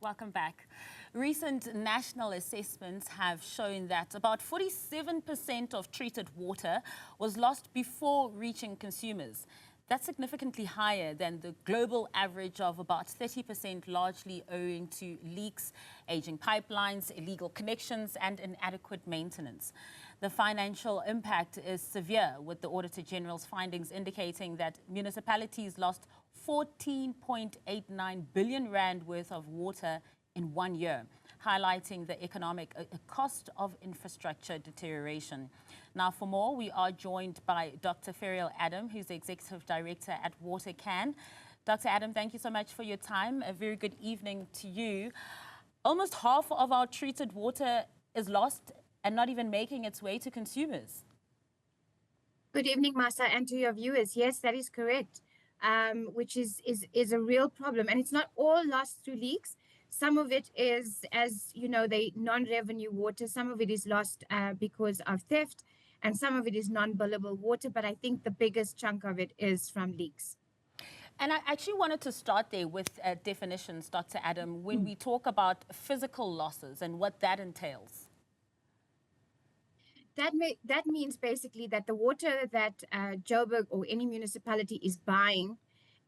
Welcome back. Recent national assessments have shown that about 47% of treated water was lost before reaching consumers. That's significantly higher than the global average of about 30%, largely owing to leaks, aging pipelines, illegal connections, and inadequate maintenance. The financial impact is severe, with the Auditor General's findings indicating that municipalities lost 14.89 billion rand worth of water in 1 year, highlighting the economic cost of infrastructure deterioration. Now, for more, we are joined by Dr. Ferrial Adam, who's the Executive Director at WaterCAN. Dr. Adam, thank you so much for your time. A very good evening to you. Almost half of our treated water is lost and not even making its way to consumers. Good evening, Masa, and to your viewers. Yes, that is correct, which is a real problem. And it's not all lost through leaks. Some of it is, as you know, the non-revenue water. Some of it is lost because of theft, and some of it is non-billable water. But I think the biggest chunk of it is from leaks. And I actually wanted to start there with definitions, Dr. Adam, when we talk about physical losses and what that entails. That means basically that the water that Joburg or any municipality is buying,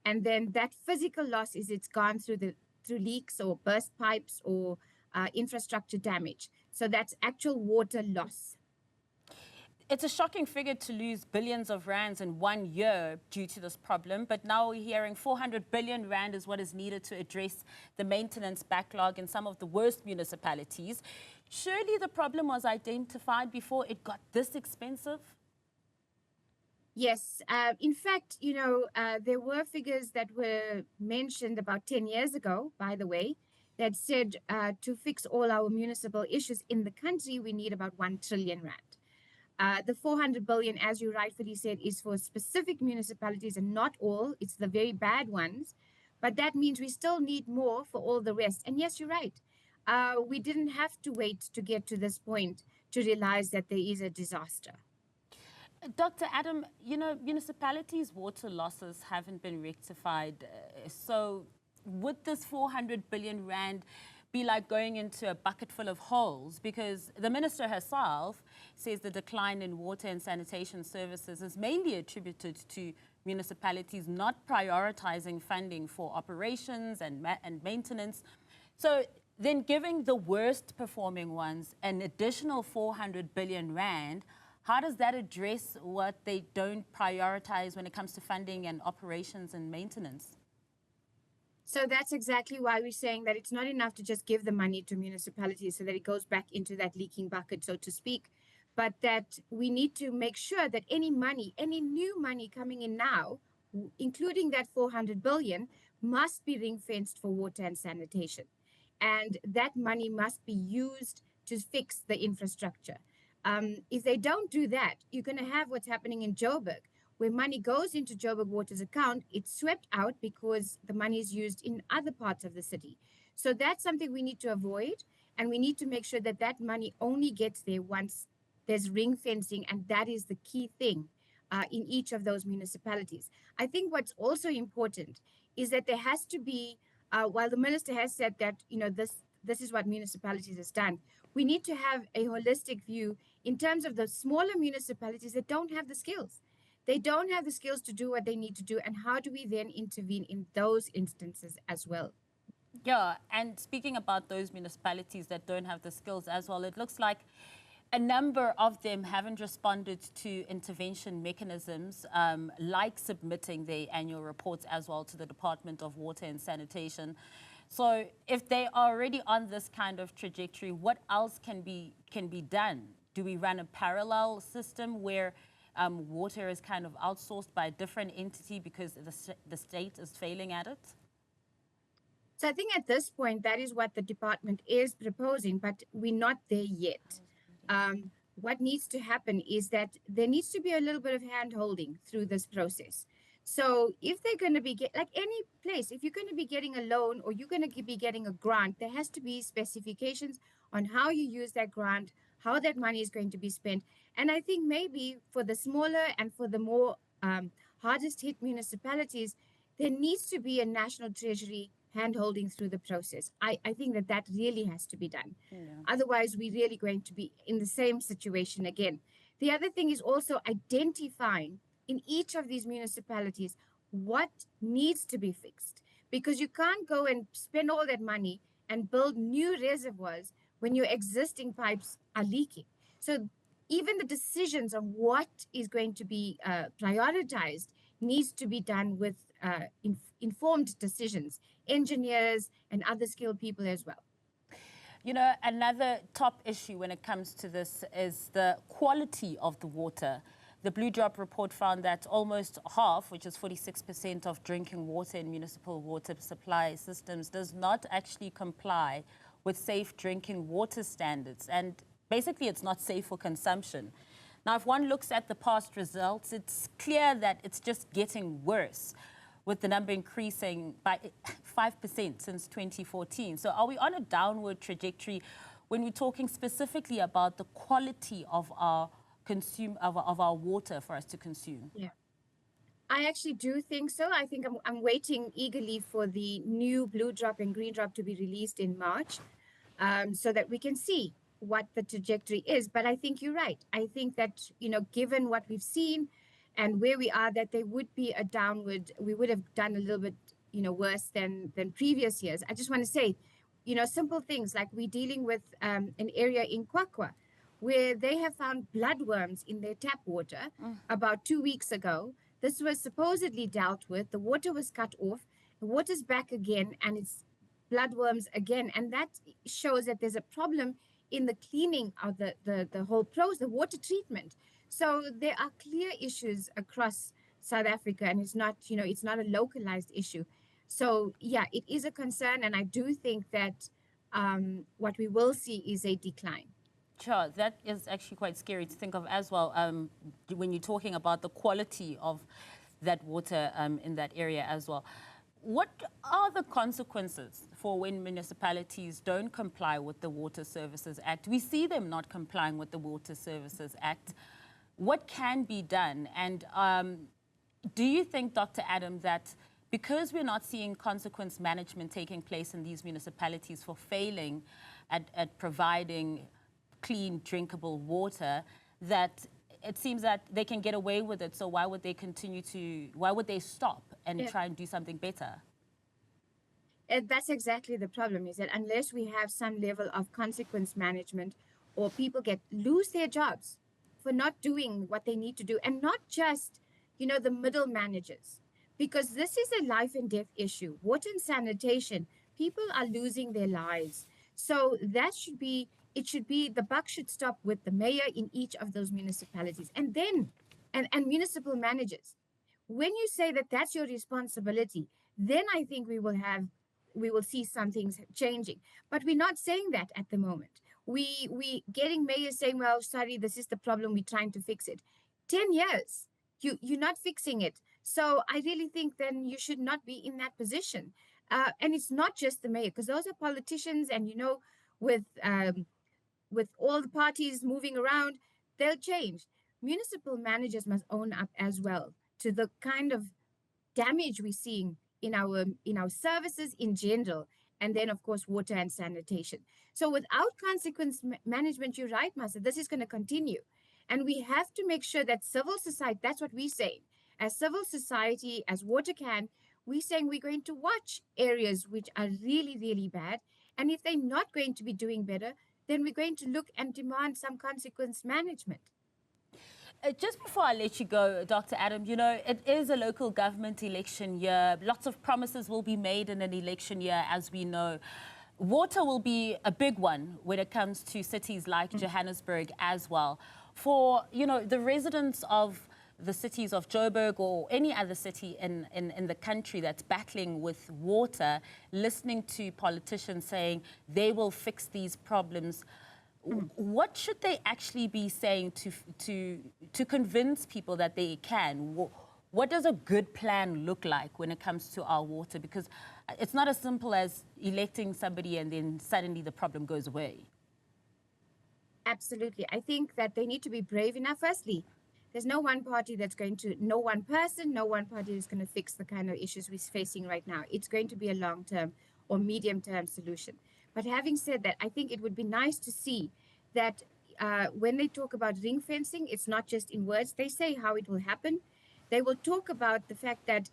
and then that physical loss is it's gone through leaks or burst pipes or infrastructure damage. So that's actual water loss. It's a shocking figure to lose billions of rands in 1 year due to this problem, but now we're hearing 400 billion rand is what is needed to address the maintenance backlog in some of the worst municipalities. Surely the problem was identified before it got this expensive? Yes. In fact, you know, there were figures that were mentioned about 10 years ago, by the way, that said to fix all our municipal issues in the country, we need about 1 trillion rand. The 400 billion, as you rightfully said, is for specific municipalities and not all. It's the very bad ones. But that means we still need more for all the rest. And yes, you're right. We didn't have to wait to get to this point to realize that there is a disaster. Dr. Adam, you know, municipalities' water losses haven't been rectified. So would this 400 billion rand be like going into a bucket full of holes? Because the minister herself says the decline in water and sanitation services is mainly attributed to municipalities not prioritizing funding for operations and maintenance. So then giving the worst performing ones an additional 400 billion rand, how does that address what they don't prioritize when it comes to funding and operations and maintenance? So that's exactly why we're saying that it's not enough to just give the money to municipalities so that it goes back into that leaking bucket, so to speak, but that we need to make sure that any money, any new money coming in now, including that 400 billion, must be ring-fenced for water and sanitation. And that money must be used to fix the infrastructure. If they don't do that, you're going to have what's happening in Joburg, where money goes into Joburg Water's account, it's swept out because the money is used in other parts of the city. So that's something we need to avoid, and we need to make sure that that money only gets there once there's ring fencing, and that is the key thing in each of those municipalities. I think what's also important is that there has to be, while the minister has said that, you know, this is what municipalities has done, we need to have a holistic view in terms of the smaller municipalities that don't have the skills. They don't have the skills to do what they need to do. And how do we then intervene in those instances as well? Yeah, and speaking about those municipalities that don't have the skills as well, it looks like a number of them haven't responded to intervention mechanisms, like submitting their annual reports as well to the Department of Water and Sanitation. So if they are already on this kind of trajectory, what else can be done? Do we run a parallel system where water is kind of outsourced by a different entity because the state is failing at it? So I think at this point, that is what the department is proposing, but we're not there yet. What needs to happen is that there needs to be a little bit of hand-holding through this process. So if they're going to be, like any place, if you're going to be getting a loan or you're going to be getting a grant, there has to be specifications on how you use that grant, how that money is going to be spent. And I think maybe for the smaller and for the more hardest hit municipalities, there needs to be a national treasury hand-holding through the process. I think that that really has to be done. Yeah. Otherwise, we're really going to be in the same situation again. The other thing is also identifying in each of these municipalities what needs to be fixed, because you can't go and spend all that money and build new reservoirs when your existing pipes are leaking. So even the decisions on what is going to be prioritized needs to be done with informed decisions, engineers and other skilled people as well. You know, another top issue when it comes to this is the quality of the water. The Blue Drop report found that almost half, which is 46% of drinking water in municipal water supply systems, does not actually comply with safe drinking water standards. And basically, it's not safe for consumption. Now, if one looks at the past results, it's clear that it's just getting worse, with the number increasing by 5% since 2014. So are we on a downward trajectory when we're talking specifically about the quality of our of our water for us to consume? Yeah, I actually do think so. I think I'm waiting eagerly for the new Blue Drop and Green Drop to be released in March, so that we can see what the trajectory is. But I think you're right. I think that, you know, given what we've seen and where we are, that there would be a downward, we would have done a little bit, you know, worse than previous years. I just want to say, you know, simple things like we're dealing with an area in Kwakwa where they have found bloodworms in their tap water about 2 weeks ago. This was supposedly dealt with. The water was cut off. The water's back again, and it's bloodworms again. And that shows that there's a problem in the cleaning of the whole process, the water treatment. So there are clear issues across South Africa, and it's not, you know, it's not a localized issue. So yeah, it is a concern, and I do think that what we will see is a decline. Sure, that is actually quite scary to think of as well, when you're talking about the quality of that water in that area as well. What are the consequences for when municipalities don't comply with the Water Services Act? We see them not complying with the Water Services Act. What can be done? And do you think, Dr. Adam, that because we're not seeing consequence management taking place in these municipalities for failing at providing clean, drinkable water, that it seems that they can get away with it? So why would they why would they stop and try and do something better? And that's exactly the problem, is that unless we have some level of consequence management, or people lose their jobs for not doing what they need to do, and not just, you know, the middle managers, because this is a life and death issue. Water and sanitation, people are losing their lives. So that should be, the buck should stop with the mayor in each of those municipalities, and then, and municipal managers. When you say that that's your responsibility, then I think we will see some things changing. But we're not saying that at the moment. We getting mayors saying, well, sorry, this is the problem, we're trying to fix it. 10 years, you're not fixing it. So I really think then you should not be in that position. And it's not just the mayor, because those are politicians, and, you know, with all the parties moving around, they'll change. Municipal managers must own up as well to the kind of damage we're seeing in our services in general, and then of course water and sanitation. So without consequence management, you're right, Masa, this is going to continue. And we have to make sure that civil society, that's what we say, as civil society, as WaterCAN, we're saying we're going to watch areas which are really, really bad. And if they're not going to be doing better, then we're going to look and demand some consequence management. Just before I let you go, Dr. Adam, you know, it is a local government election year. Lots of promises will be made in an election year, as we know. Water will be a big one when it comes to cities like Johannesburg as well. For, you know, the residents of the cities of Joburg or any other city in the country that's battling with water, listening to politicians saying they will fix these problems, what should they actually be saying to convince people that they can? What does a good plan look like when it comes to our water? Because it's not as simple as electing somebody and then suddenly the problem goes away. Absolutely. I think that they need to be brave enough. Firstly, there's no one party that's going to, no one person, no one party is going to fix the kind of issues we're facing right now. It's going to be a long-term or medium-term solution. But having said that, I think it would be nice to see that when they talk about ring fencing, it's not just in words. They say how it will happen. They will talk about the fact that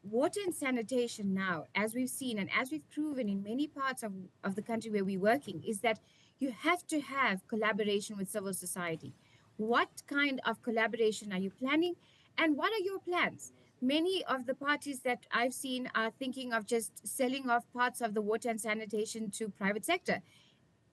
water and sanitation now, as we've seen and as we've proven in many parts of the country where we're working, is that you have to have collaboration with civil society. What kind of collaboration are you planning, and what are your plans? Many of the parties that I've seen are thinking of just selling off parts of the water and sanitation to private sector.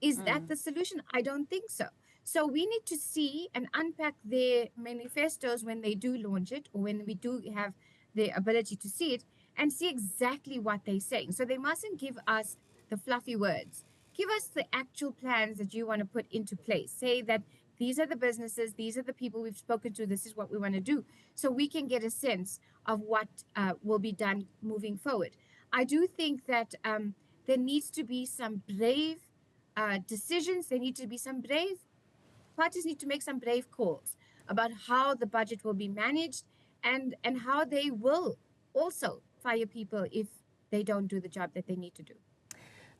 Is that the solution? I don't think so. So we need to see and unpack their manifestos when they do launch it, or when we do have the ability to see it, and see exactly what they're saying. So they mustn't give us the fluffy words. Give us the actual plans that you want to put into place. Say that these are the businesses, these are the people we've spoken to, this is what we want to do. So we can get a sense of what will be done moving forward. I do think that there needs to be some brave decisions. There need to be some brave parties need to make some brave calls about how the budget will be managed, and how they will also fire people if they don't do the job that they need to do.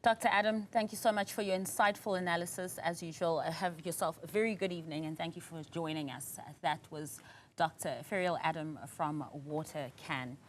Dr. Adam, thank you so much for your insightful analysis. As usual, have yourself a very good evening, and thank you for joining us. That was Dr. Ferrial Adam from WaterCAN.